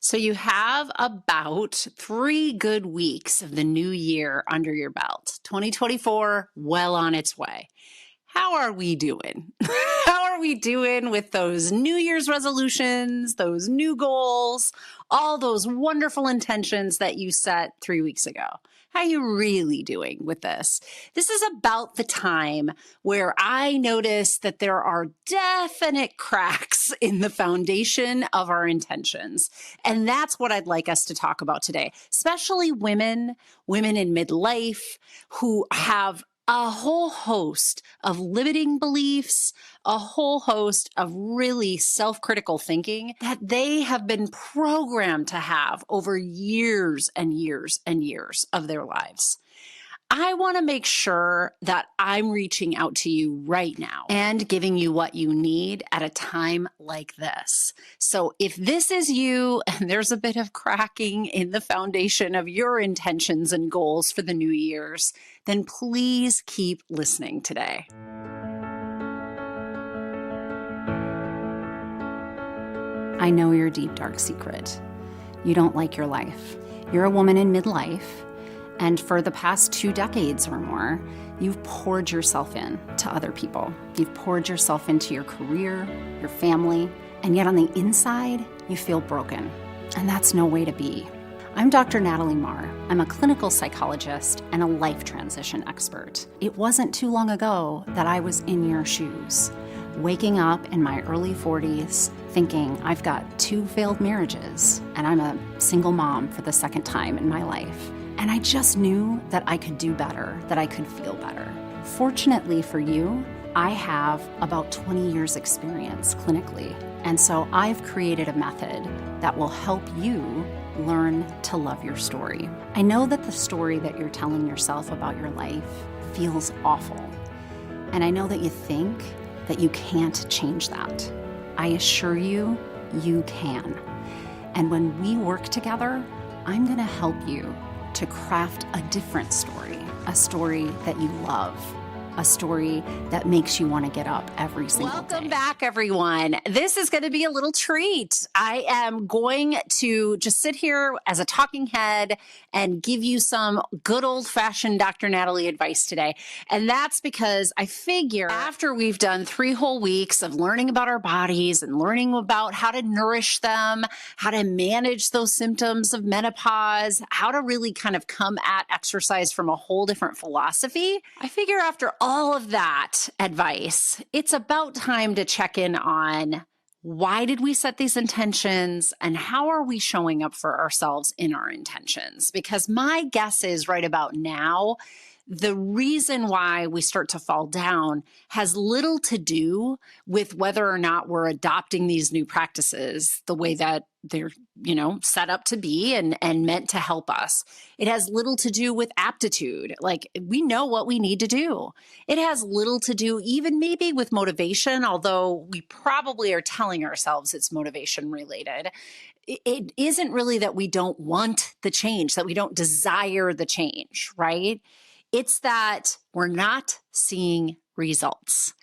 So you have about 3 good weeks of the new year under your belt. 2024, well on its way. How are we doing? How are we doing with those New Year's resolutions, those new goals, all those wonderful intentions that you set 3 weeks ago? How are you really doing with this? This is about the time where I notice that there are definite cracks in the foundation of our intentions. And that's what I'd like us to talk about today, especially women in midlife who have a whole host of limiting beliefs, a whole host of really self-critical thinking that they have been programmed to have over years and years and years of their lives. I want to make sure that I'm reaching out to you right now and giving you what you need at a time like this. So if this is you and there's a bit of cracking in the foundation of your intentions and goals for the new year's, then please keep listening today. I know your deep, dark secret. You don't like your life. You're a woman in midlife. And for the past 2 decades or more, you've poured yourself in to other people. You've poured yourself into your career, your family, and yet on the inside, you feel broken. And that's no way to be. I'm Dr. Natalie Marr. I'm a clinical psychologist and a life transition expert. It wasn't too long ago that I was in your shoes, waking up in my early 40s, thinking I've got 2 failed marriages, and I'm a single mom for the 2nd time in my life. And I just knew that I could do better, that I could feel better. Fortunately for you, I have about 20 years experience clinically. And so I've created a method that will help you learn to love your story. I know that the story that you're telling yourself about your life feels awful. And I know that you think that you can't change that. I assure you, you can. And when we work together, I'm going to help you to craft a different story, a story that you love, a story that makes you want to get up every single day. Welcome back, everyone. This is going to be a little treat. I am going to just sit here as a talking head and give you some good old-fashioned Dr. Natalie advice today. And that's because I figure after we've done 3 whole weeks of learning about our bodies and learning about how to nourish them, how to manage those symptoms of menopause, how to really kind of come at exercise from a whole different philosophy, I figure after all of that advice, it's about time to check in on why did we set these intentions and how are we showing up for ourselves in our intentions? Because my guess is right about now, the reason why we start to fall down has little to do with whether or not we're adopting these new practices the way that they're, set up to be and meant to help us. It has little to do with aptitude. Like, we know what we need to do. It has little to do even maybe with motivation, although we probably are telling ourselves it's motivation related. It isn't really that we don't want the change, that we don't desire the change, right? It's that we're not seeing results.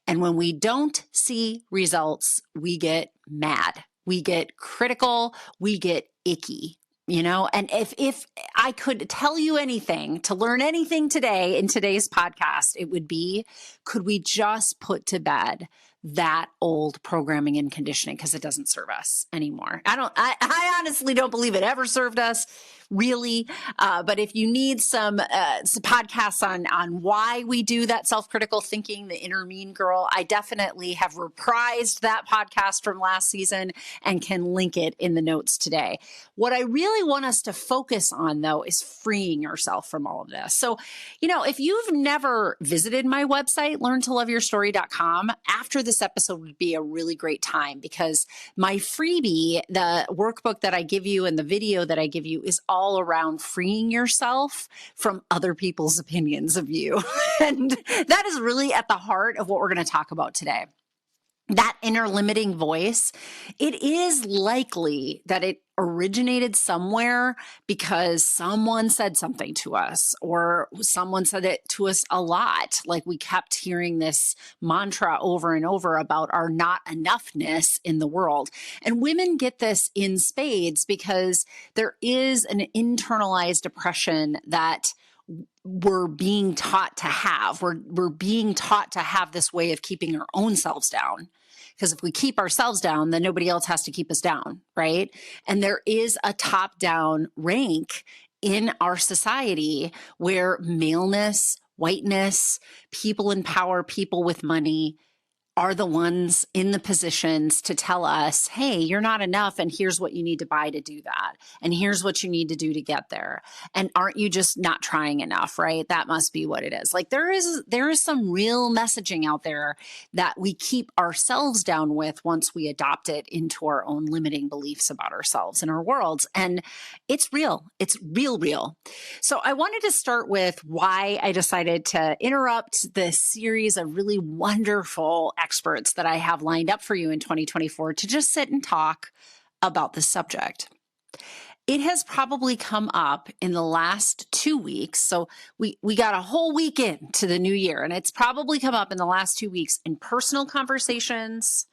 And when we don't see results, we get mad. We get critical. We get icky, And if I could tell you anything, to learn anything today in today's podcast, it would be, could we just put to bed that old programming and conditioning because it doesn't serve us anymore. I honestly don't believe it ever served us, really. But if you need some podcasts on why we do that self-critical thinking, the inner mean girl, I definitely have reprised that podcast from last season and can link it in the notes today. What I really want us to focus on, though, is freeing yourself from all of this. So, if you've never visited my website, learntoloveyourstory.com, after this episode would be a really great time because my freebie, the workbook that I give you and the video that I give you is all around freeing yourself from other people's opinions of you. And that is really at the heart of what we're going to talk about today. that inner limiting voice, it is likely that it originated somewhere because someone said something to us, or someone said it to us a lot. Like we kept hearing this mantra over and over about our not enoughness in the world. And women get this in spades because there is an internalized oppression that we're being taught to have. We're being taught to have this way of keeping our own selves down. Because if we keep ourselves down, then nobody else has to keep us down, right? And there is a top-down rank in our society where maleness, whiteness, people in power, people with money are the ones in the positions to tell us, hey, you're not enough, and here's what you need to buy to do that. And here's what you need to do to get there. And aren't you just not trying enough, right? That must be what it is. Like there is some real messaging out there that we keep ourselves down with once we adopt it into our own limiting beliefs about ourselves and our worlds. And it's real. It's real. So I wanted to start with why I decided to interrupt this series of really wonderful experts that I have lined up for you in 2024 to just sit and talk about this subject. It has probably come up in the last 2 weeks. So we got a whole week into the new year, and it's probably come up in the last 2 weeks in personal conversations,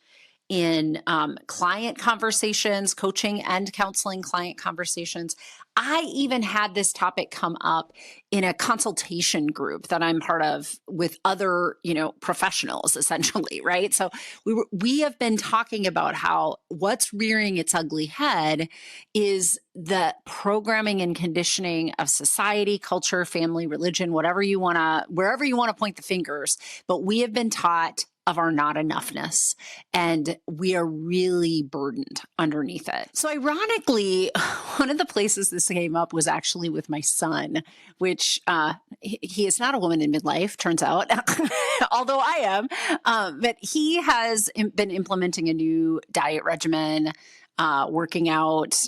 in client conversations, coaching and counseling client conversations. I even had this topic come up in a consultation group that I'm part of with other, professionals, essentially, right? So we have been talking about how what's rearing its ugly head is the programming and conditioning of society, culture, family, religion, wherever you want to point the fingers. But we have been taught of our not enoughness, and we are really burdened underneath it. So ironically, one of the places this came up was actually with my son, which he is not a woman in midlife, turns out, although I am, but he has been implementing a new diet regimen, working out.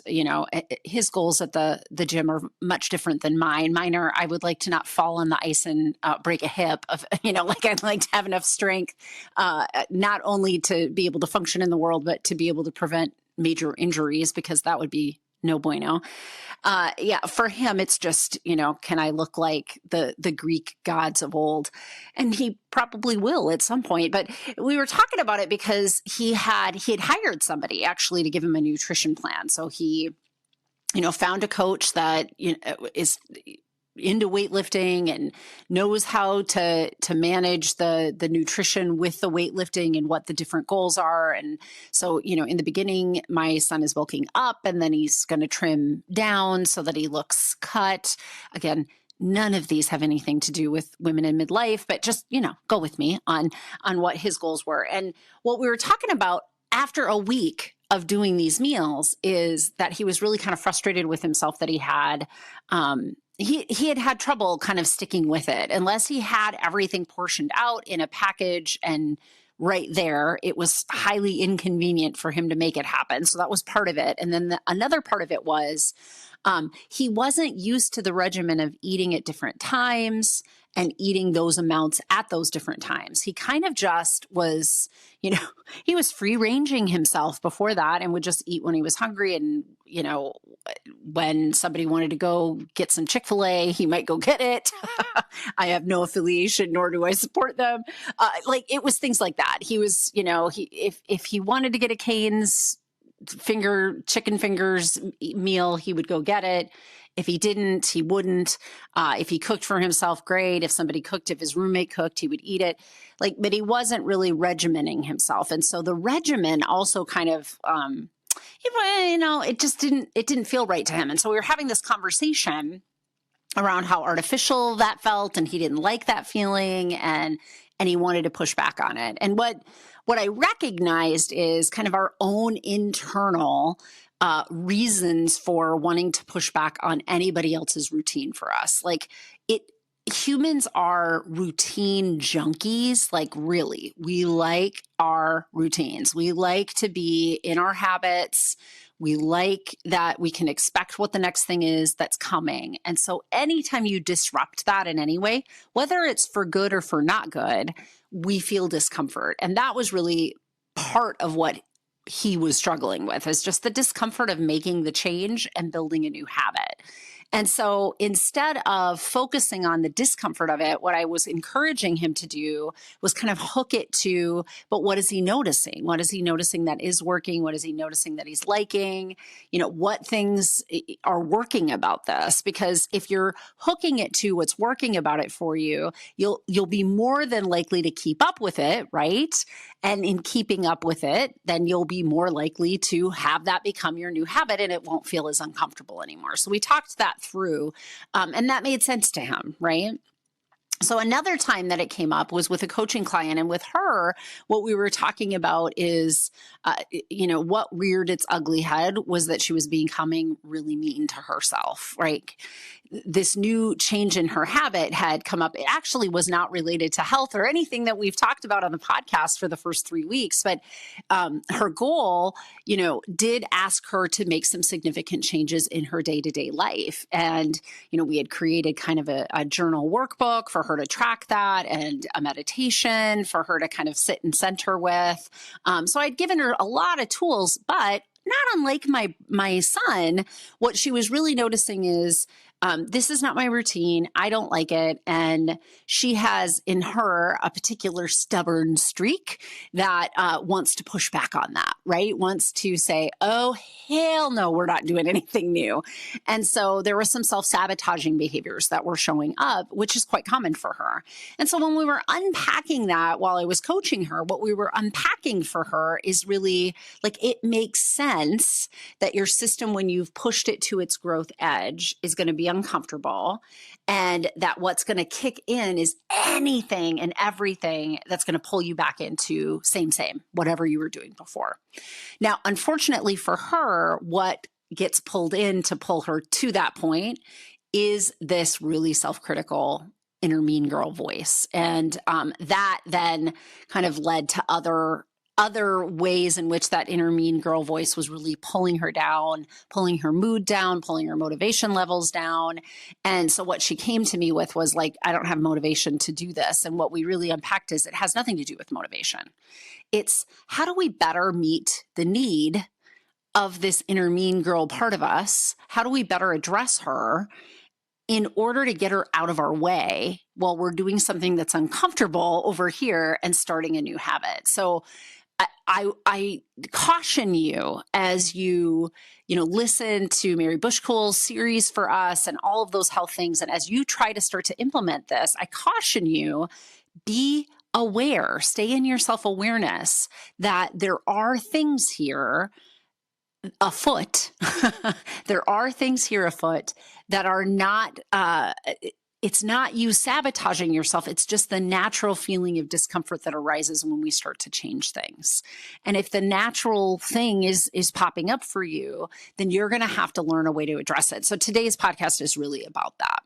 His goals at the gym are much different than mine. Mine are, I would like to not fall on the ice and break a hip like I'd like to have enough strength, not only to be able to function in the world, but to be able to prevent major injuries, because that would be no bueno. For him, it's just, can I look like the Greek gods of old? And he probably will at some point. But we were talking about it because he had hired somebody actually to give him a nutrition plan. So he, found a coach that is into weightlifting and knows how to manage the nutrition with the weightlifting and what the different goals are. And so, in the beginning, my son is bulking up, and then he's going to trim down so that he looks cut. Again, none of these have anything to do with women in midlife, but just, go with me on what his goals were. And what we were talking about after a week of doing these meals is that he was really kind of frustrated with himself that he had, he had trouble kind of sticking with it unless he had everything portioned out in a package and right there. It was highly inconvenient for him to make it happen. So that was part of it. And then another part of it was he wasn't used to the regimen of eating at different times and eating those amounts at those different times. He kind of just was, he was free ranging himself before that and would just eat when he was hungry. And, when somebody wanted to go get some Chick-fil-A, he might go get it. I have no affiliation, nor do I support them. It was things like that. He was, if he wanted to get a Cane's chicken fingers meal, he would go get it. If he didn't, he wouldn't. If he cooked for himself, great. If somebody cooked, if his roommate cooked, he would eat it. But he wasn't really regimenting himself. And so the regimen also kind of, it didn't feel right to him. And so we were having this conversation around how artificial that felt, and he didn't like that feeling, and he wanted to push back on it. And what I recognized is kind of our own internal reasons for wanting to push back on anybody else's routine for us. Humans are routine junkies. Really, we like our routines. We like to be in our habits. We like that we can expect what the next thing is that's coming. And so anytime you disrupt that in any way, whether it's for good or for not good, we feel discomfort. And that was really part of what he was struggling with, is just the discomfort of making the change and building a new habit. And so instead of focusing on the discomfort of it, what I was encouraging him to do was kind of hook it to, but what is he noticing? What is he noticing that is working? What is he noticing that he's liking? What things are working about this? Because if you're hooking it to what's working about it for you, you'll be more than likely to keep up with it, right? And in keeping up with it, then you'll be more likely to have that become your new habit, and it won't feel as uncomfortable anymore. So we talked that through, and that made sense to him, right? So another time that it came up was with a coaching client, and with her, what we were talking about is, what reared its ugly head was that she was becoming really mean to herself, right? This new change in her habit had come up. It actually was not related to health or anything that we've talked about on the podcast for the first 3 weeks, but her goal, did ask her to make some significant changes in her day-to-day life. And, we had created kind of a journal workbook for her to track that, and a meditation for her to kind of sit and center with. So I'd given her a lot of tools, but not unlike my son, what she was really noticing is, this is not my routine. I don't like it. And she has in her a particular stubborn streak that wants to push back on that, right? Wants to say, oh, hell no, we're not doing anything new. And so there were some self-sabotaging behaviors that were showing up, which is quite common for her. And so when we were unpacking that while I was coaching her, what we were unpacking for her is really like, it makes sense that your system, when you've pushed it to its growth edge, is going to be uncomfortable, and that what's going to kick in is anything and everything that's going to pull you back into same, whatever you were doing before. Now, unfortunately for her, what gets pulled in to pull her to that point is this really self-critical inner mean girl voice. And that then kind of led to other ways in which that inner mean girl voice was really pulling her down, pulling her mood down, pulling her motivation levels down. And so what she came to me with was like, I don't have motivation to do this. And what we really unpacked is it has nothing to do with motivation. It's how do we better meet the need of this inner mean girl part of us? How do we better address her in order to get her out of our way while we're doing something that's uncomfortable over here and starting a new habit? So I caution you, as you listen to Mary Bushkull's series for us and all of those health things, and as you try to start to implement this, I caution you, be aware, stay in your self-awareness that there are things here afoot. There are things here afoot that are not, it's not you sabotaging yourself. It's just the natural feeling of discomfort that arises when we start to change things. And if the natural thing is popping up for you, then you're going to have to learn a way to address it. So today's podcast is really about that.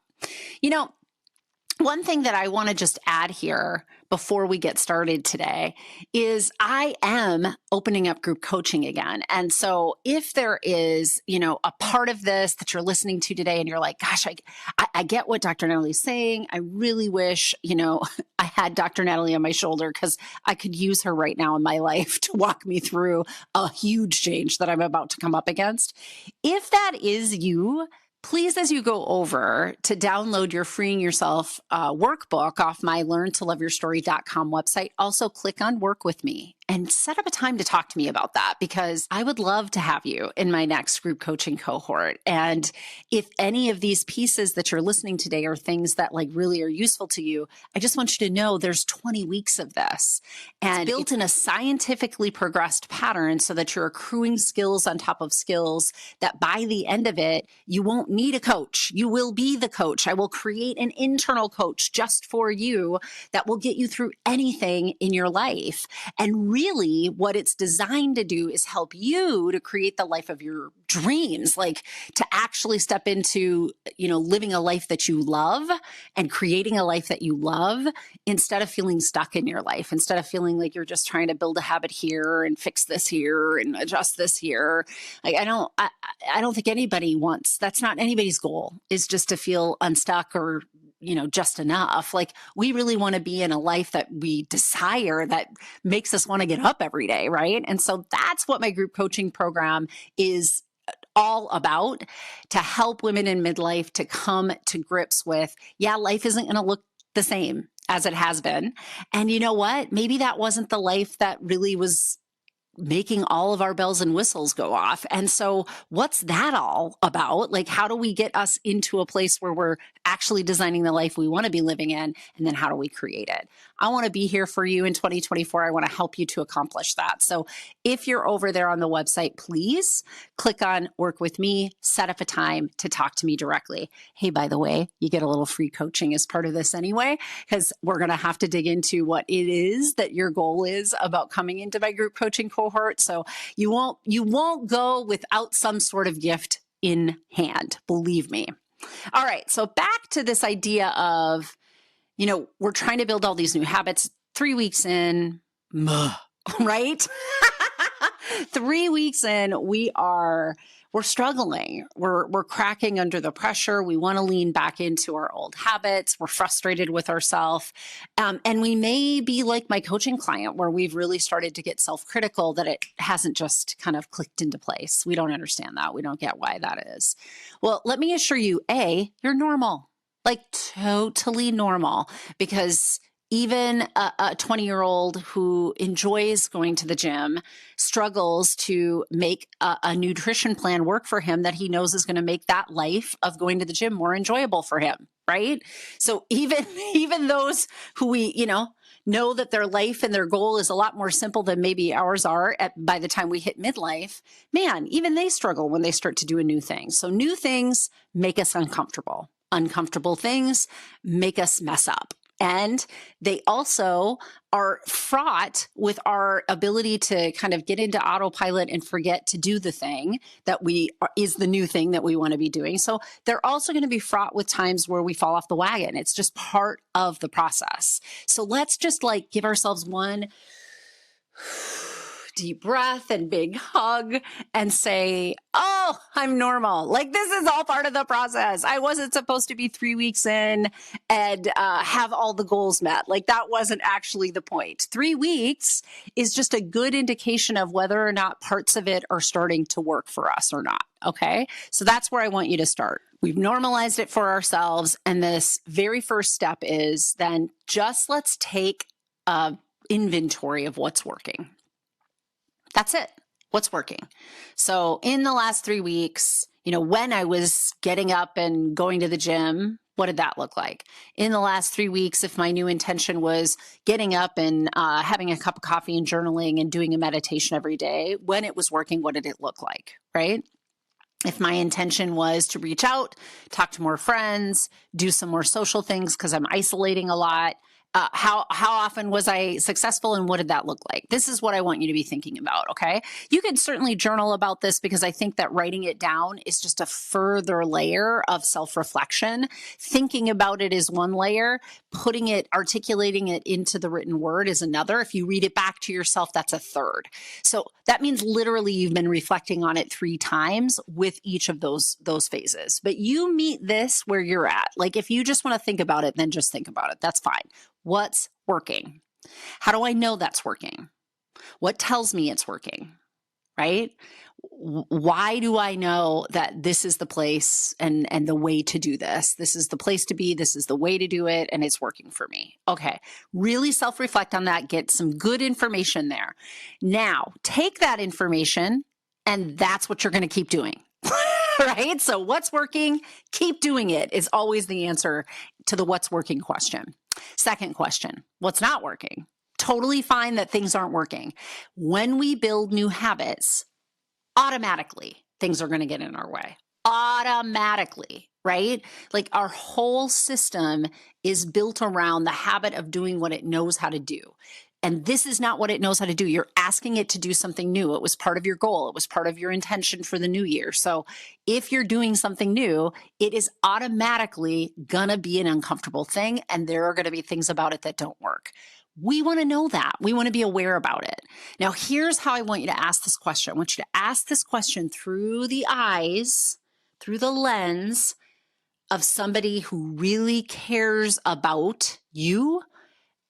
One thing that I want to just add here before we get started today is I am opening up group coaching again. And so if there is, a part of this that you're listening to today and you're like, gosh, I get what Dr. Natalie's saying. I really wish, I had Dr. Natalie on my shoulder, because I could use her right now in my life to walk me through a huge change that I'm about to come up against. If that is you, please, as you go over to download your Freeing Yourself workbook off my learntoloveyourstory.com website, also click on Work With Me and set up a time to talk to me about that, because I would love to have you in my next group coaching cohort. And if any of these pieces that you're listening today are things that really are useful to you, I just want you to know there's 20 weeks of this, and it's built in a scientifically progressed pattern so that you're accruing skills on top of skills that by the end of it, you won't need a coach. You will be the coach. I will create an internal coach just for you that will get you through anything in your life. And really what it's designed to do is help you to create the life of your dreams, to actually step into, living a life that you love and creating a life that you love, instead of feeling stuck in your life, instead of feeling like you're just trying to build a habit here and fix this here and adjust this here. I don't think anybody wants, that's not anybody's goal, is just to feel unstuck or just enough. Like, we really want to be in a life that we desire, that makes us want to get up every day, right? And so that's what my group coaching program is all about, to help women in midlife to come to grips with, life isn't going to look the same as it has been. And you know what? Maybe that wasn't the life that really was making all of our bells and whistles go off. And so what's that all about? Like, how do we get us into a place where we're actually designing the life we want to be living in? And then how do we create it? I want to be here for you in 2024. I want to help you to accomplish that. So if you're over there on the website, please click on work with me, set up a time to talk to me directly. Hey, by the way, you get a little free coaching as part of this anyway, because we're going to have to dig into what it is that your goal is about coming into my group coaching cohort. So you won't go without some sort of gift in hand, believe me. All right. So back to this idea of, we're trying to build all these new habits. 3 weeks in, right? 3 weeks in, we're struggling. We're cracking under the pressure. We want to lean back into our old habits. We're frustrated with ourselves. And we may be like my coaching client, where we've really started to get self-critical, that it hasn't just kind of clicked into place. We don't understand that. We don't get why that is. Well, let me assure you, you're normal, like totally normal, because even a 20-year-old who enjoys going to the gym struggles to make a nutrition plan work for him that he knows is going to make that life of going to the gym more enjoyable for him, right? So even those who we, know that their life and their goal is a lot more simple than maybe ours are by the time we hit midlife, man, even they struggle when they start to do a new thing. So new things make us uncomfortable. Uncomfortable things make us mess up. And they also are fraught with our ability to kind of get into autopilot and forget to do the thing that is the new thing that we want to be doing. So they're also going to be fraught with times where we fall off the wagon. It's just part of the process. So let's just give ourselves one deep breath and big hug and say, oh, I'm normal. This is all part of the process. I wasn't supposed to be 3 weeks in and have all the goals met. That wasn't actually the point. 3 weeks is just a good indication of whether or not parts of it are starting to work for us or not. Okay. So that's where I want you to start. We've normalized it for ourselves. And this very first step is then just let's take a inventory of what's working. That's it. What's working? So in the last 3 weeks, when I was getting up and going to the gym, what did that look like? In the last 3 weeks, if my new intention was getting up and having a cup of coffee and journaling and doing a meditation every day, when it was working, what did it look like, right? If my intention was to reach out, talk to more friends, do some more social things because I'm isolating a lot, how often was I successful and what did that look like? This is what I want you to be thinking about, okay? You can certainly journal about this because I think that writing it down is just a further layer of self-reflection. Thinking about it is one layer, articulating it into the written word is another. If you read it back to yourself, that's a third. So that means literally you've been reflecting on it 3 times with each of those phases. But you meet this where you're at. If you just want to think about it, then just think about it. That's fine. What's working? How do I know that's working? What tells me it's working, right? Why do I know that this is the place and the way to do this? This is the place to be. This is the way to do it. And it's working for me. Okay. Really self-reflect on that. Get some good information there. Now, take that information and that's what you're going to keep doing. Right? So what's working? Keep doing it is always the answer to the what's working question. Second question, what's not working? Totally fine that things aren't working. When we build new habits, automatically things are going to get in our way. Automatically, right? Our whole system is built around the habit of doing what it knows how to do. And this is not what it knows how to do. You're asking it to do something new. It was part of your goal. It was part of your intention for the new year. So if you're doing something new, it is automatically going to be an uncomfortable thing. And there are going to be things about it that don't work. We want to know that. We want to be aware about it. Now, here's how I want you to ask this question. I want you to ask this question through the eyes, through the lens of somebody who really cares about you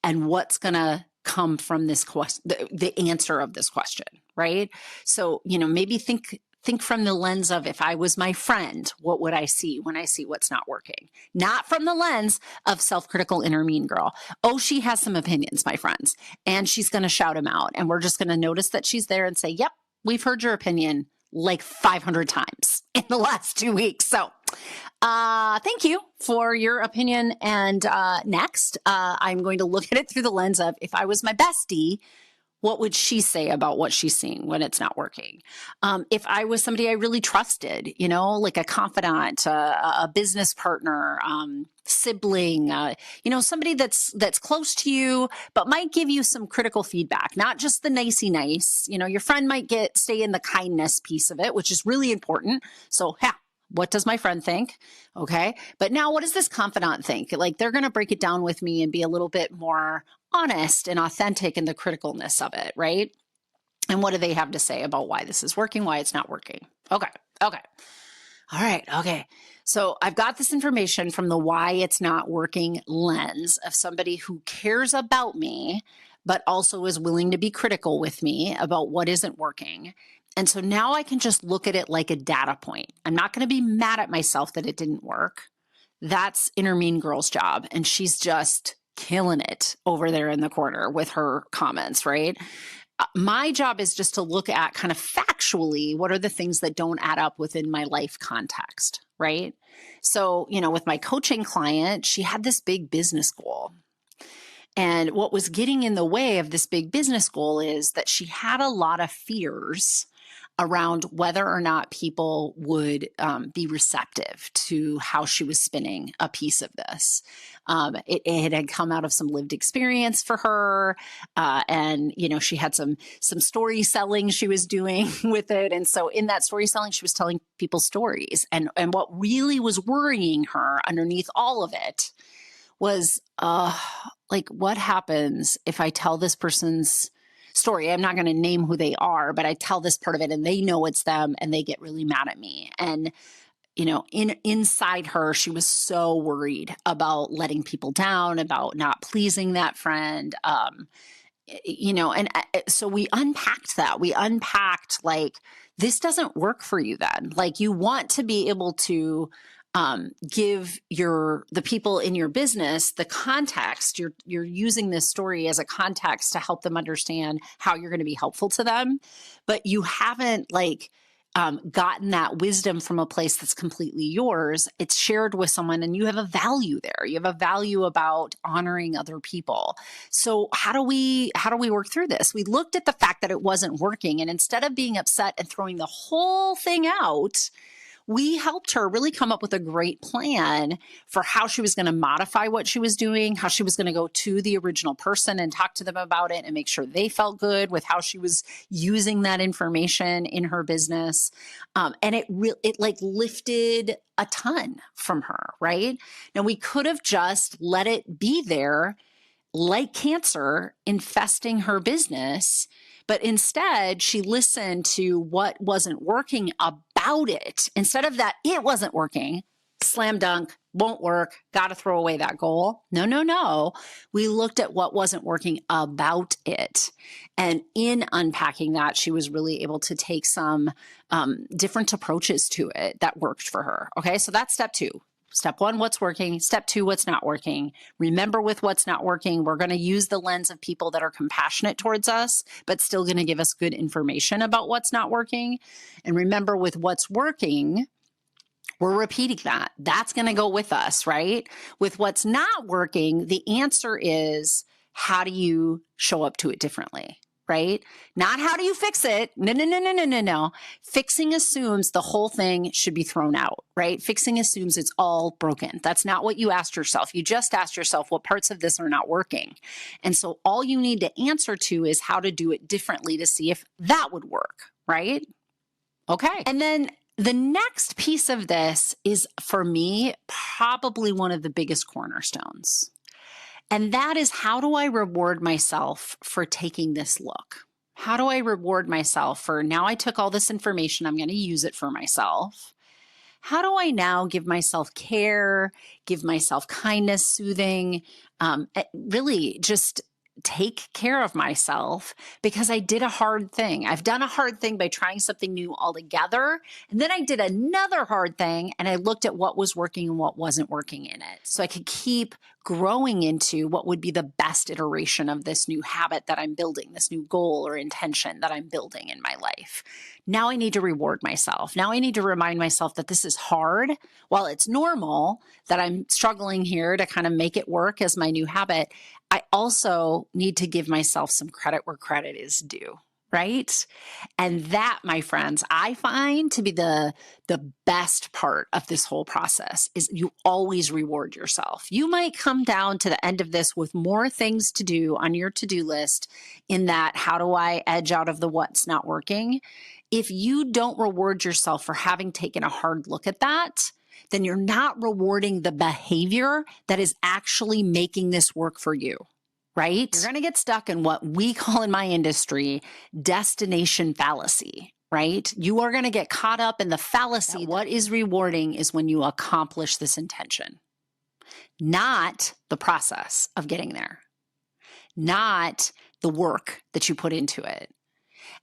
and what's going to come from this question, the answer of this question, right? So, maybe think from the lens of, if I was my friend, what would I see when I see what's not working? Not from the lens of self-critical inner mean girl. Oh, she has some opinions, my friends, and she's going to shout them out. And we're just going to notice that she's there and say, yep, we've heard your opinion like 500 times in the last 2 weeks. So thank you for your opinion. And next, I'm going to look at it through the lens of, if I was my bestie, what would she say about what she's seeing when it's not working? If I was somebody I really trusted, like a confidant, a business partner, sibling, somebody that's close to you, but might give you some critical feedback, not just the nicey nice. Your friend might stay in the kindness piece of it, which is really important. So, what does my friend think? Okay. But now, what does this confidant think? Like, they're going to break it down with me and be a little bit more honest and authentic in the criticalness of it, right? And what do they have to say about why this is working, why it's not working? Okay. All right. Okay. So I've got this information from the why it's not working lens of somebody who cares about me, but also is willing to be critical with me about what isn't working. And so now I can just look at it like a data point. I'm not going to be mad at myself that it didn't work. That's inner mean girl's job. And she's just killing it over there in the corner with her comments, right? My job is just to look at kind of factually, what are the things that don't add up within my life context, right? So, with my coaching client, she had this big business goal. And what was getting in the way of this big business goal is that she had a lot of fears around whether or not people would be receptive to how she was spinning a piece of this. It had come out of some lived experience for her. And, she had some story selling she was doing with it. And so in that story selling, she was telling people stories. And what really was worrying her underneath all of it was, what happens if I tell this person's story? I'm not going to name who they are, but I tell this part of it and they know it's them and they get really mad at me. And, inside her, she was so worried about letting people down, about not pleasing that friend. So we unpacked that. We unpacked, this doesn't work for you then. You want to be able to give the people in your business the context. You're using this story as a context to help them understand how you're going to be helpful to them, but you haven't gotten that wisdom from a place that's completely yours. It's shared with someone and you have a value there. You have a value about honoring other people. So how do we work through this? We looked at the fact that it wasn't working, and instead of being upset and throwing the whole thing out, we helped her really come up with a great plan for how she was going to modify what she was doing, how she was going to go to the original person and talk to them about it and make sure they felt good with how she was using that information in her business. And it lifted a ton from her, right? Now, we could have just let it be there like cancer infesting her business. But instead, she listened to what wasn't working about it. Instead of that, it wasn't working, slam dunk, won't work, got to throw away that goal. No. We looked at what wasn't working about it. And in unpacking that, she was really able to take some different approaches to it that worked for her. Okay, so that's step 2. Step 1, what's working. Step 2, what's not working. Remember, with what's not working, we're going to use the lens of people that are compassionate towards us, but still going to give us good information about what's not working. And remember, with what's working, we're repeating that. That's going to go with us, right? With what's not working, the answer is, how do you show up to it differently? Right? Not how do you fix it? No. Fixing assumes the whole thing should be thrown out, right? Fixing assumes it's all broken. That's not what you asked yourself. You just asked yourself what parts of this are not working. And so all you need to answer to is how to do it differently to see if that would work, right? Okay. And then the next piece of this is, for me, probably one of the biggest cornerstones. And that is, how do I reward myself for taking this look? How do I reward myself for, now I took all this information, I'm going to use it for myself. how do I now give myself care, give myself kindness, soothing, really just take care of myself because I did a hard thing. I've done a hard thing by trying something new altogether. And then I did another hard thing and I looked at what was working and what wasn't working in it. So I could keep growing into what would be the best iteration of this new habit that I'm building, this new goal or intention that I'm building in my life. Now I need to reward myself. Now I need to remind myself that this is hard. While it's normal that I'm struggling here to kind of make it work as my new habit, I also need to give myself some credit where credit is due, right? And that, my friends, I find to be the best part of this whole process is you always reward yourself. You might come down to the end of this with more things to do on your to-do list in that, how do I edge out of the what's not working? If you don't reward yourself for having taken a hard look at that, then you're not rewarding the behavior that is actually making this work for you, right? You're going to get stuck in what we call in my industry, destination fallacy, right? You are going to get caught up in the fallacy. What is rewarding is when you accomplish this intention, not the process of getting there, not the work that you put into it.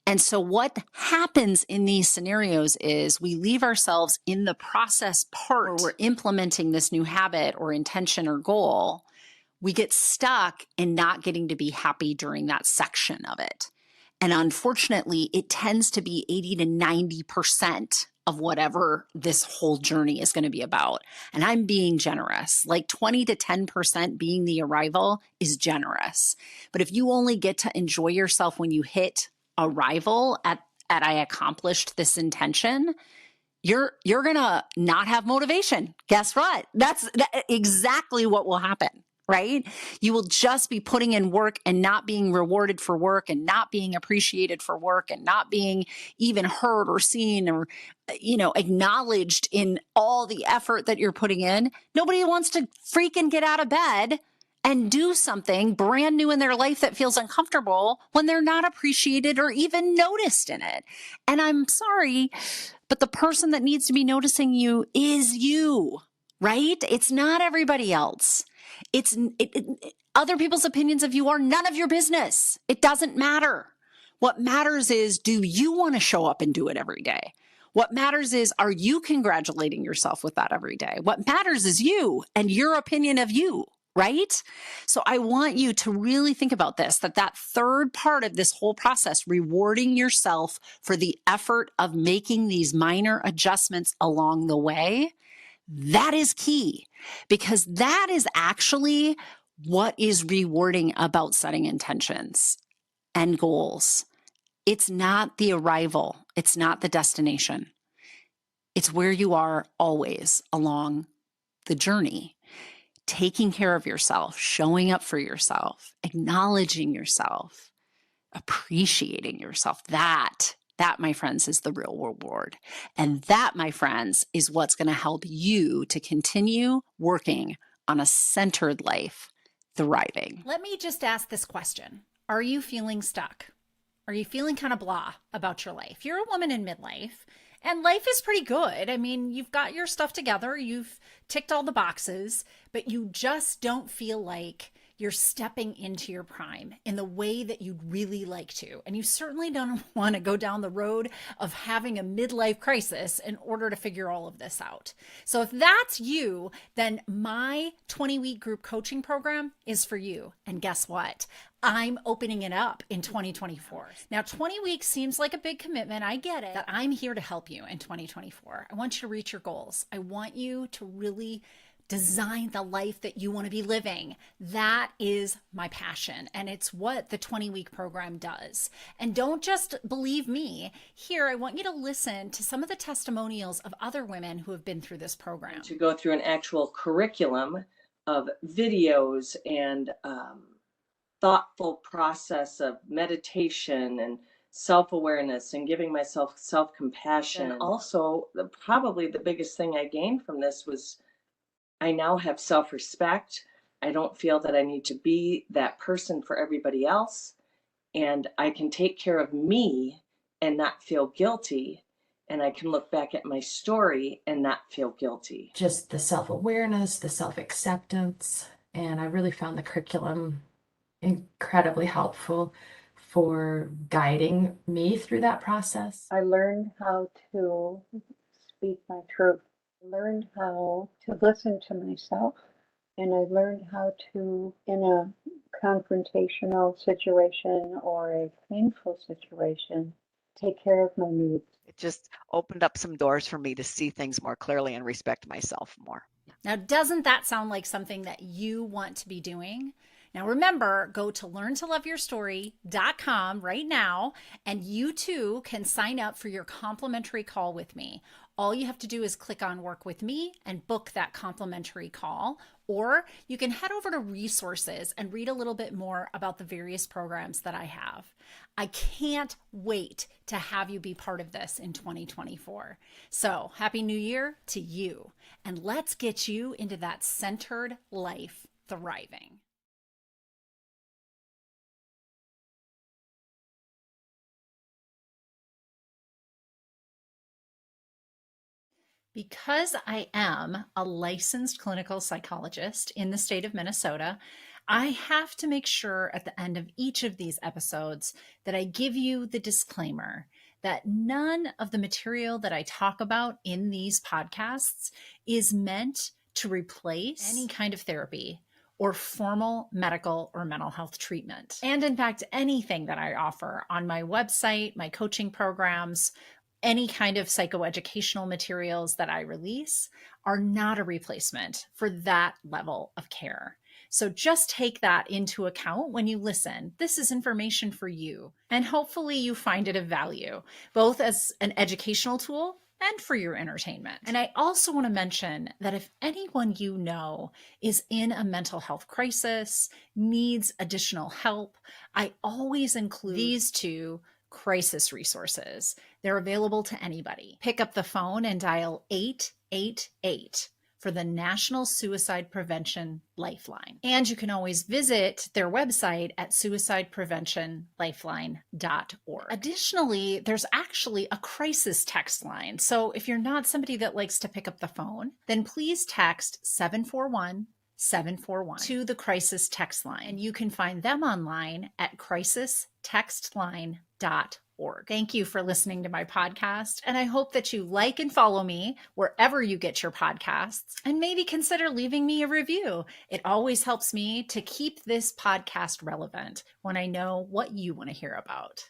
And so what happens in these scenarios is we leave ourselves in the process part where we're implementing this new habit or intention or goal. We get stuck in not getting to be happy during that section of it. And unfortunately, it tends to be 80 to 90% of whatever this whole journey is going to be about. And I'm being generous. Like 20 to 10% being the arrival is generous. But if you only get to enjoy yourself when you hit arrival at I accomplished this intention, you're gonna not have motivation. Guess what? That's exactly what will happen, right? You will just be putting in work and not being rewarded for work and not being appreciated for work and not being even heard or seen or, acknowledged in all the effort that you're putting in. Nobody wants to freaking get out of bed and do something brand new in their life that feels uncomfortable when they're not appreciated or even noticed in it. And I'm sorry, but the person that needs to be noticing you is you, right? It's not everybody else. Other people's opinions of you are none of your business. It doesn't matter. What matters is, do you want to show up and do it every day? What matters is, are you congratulating yourself with that every day? What matters is you and your opinion of you. Right? So I want you to really think about this, that third part of this whole process, rewarding yourself for the effort of making these minor adjustments along the way, that is key because that is actually what is rewarding about setting intentions and goals. It's not the arrival. It's not the destination. It's where you are always along the journey. Taking care of yourself, showing up for yourself, acknowledging yourself, appreciating yourself. That, my friends, is the real reward. And that, my friends, is what's going to help you to continue working on a centered life, thriving. Let me just ask this question. Are you feeling stuck? Are you feeling kind of blah about your life? You're a woman in midlife. And life is pretty good. I mean, you've got your stuff together. You've ticked all the boxes, but you just don't feel like you're stepping into your prime in the way that you'd really like to. And you certainly don't want to go down the road of having a midlife crisis in order to figure all of this out. So if that's you, then my 20-week group coaching program is for you. And guess what? I'm opening it up in 2024. Now, 20 weeks seems like a big commitment. I get it. But I'm here to help you in 2024. I want you to reach your goals. I want you to really design the life that you want to be living. That is my passion. And it's what the 20-week program does. And don't just believe me. Here, I want you to listen to some of the testimonials of other women who have been through this program. To go through an actual curriculum of videos and thoughtful process of meditation and self-awareness and giving myself self-compassion. And also, probably the biggest thing I gained from this was I now have self-respect. I don't feel that I need to be that person for everybody else. And I can take care of me and not feel guilty. and I can look back at my story and not feel guilty. Just the self-awareness, the self-acceptance, and I really found the curriculum incredibly helpful for guiding me through that process. I learned how to speak my truth. I learned how to listen to myself, and I learned how to, in a confrontational situation or a painful situation, take care of my needs. It just opened up some doors for me to see things more clearly and respect myself more. Now, doesn't that sound like something that you want to be doing? Now, remember, go to learntoloveyourstory.com right now, and you too can sign up for your complimentary call with me. All you have to do is click on Work with Me and book that complimentary call, or you can head over to resources and read a little bit more about the various programs that I have. I can't wait to have you be part of this in 2024. So, Happy New Year to you, and let's get you into that centered life thriving. Because I am a licensed clinical psychologist in the state of Minnesota, I have to make sure at the end of each of these episodes that I give you the disclaimer that none of the material that I talk about in these podcasts is meant to replace any kind of therapy or formal medical or mental health treatment. And in fact, anything that I offer on my website, my coaching programs, any kind of psychoeducational materials that I release are not a replacement for that level of care. So just take that into account when you listen. This is information for you, and hopefully you find it of value, both as an educational tool and for your entertainment. And I also want to mention that if anyone you know is in a mental health crisis, needs additional help, I always include these two crisis resources. They're available to anybody. Pick up the phone and dial 888 for the National Suicide Prevention Lifeline. And you can always visit their website at suicidepreventionlifeline.org. Additionally, there's actually a crisis text line. So if you're not somebody that likes to pick up the phone, then please text 741-741 to the crisis text line. And you can find them online at crisistextline.org. Thank you for listening to my podcast, and I hope that you like and follow me wherever you get your podcasts, and maybe consider leaving me a review. It always helps me to keep this podcast relevant when I know what you want to hear about.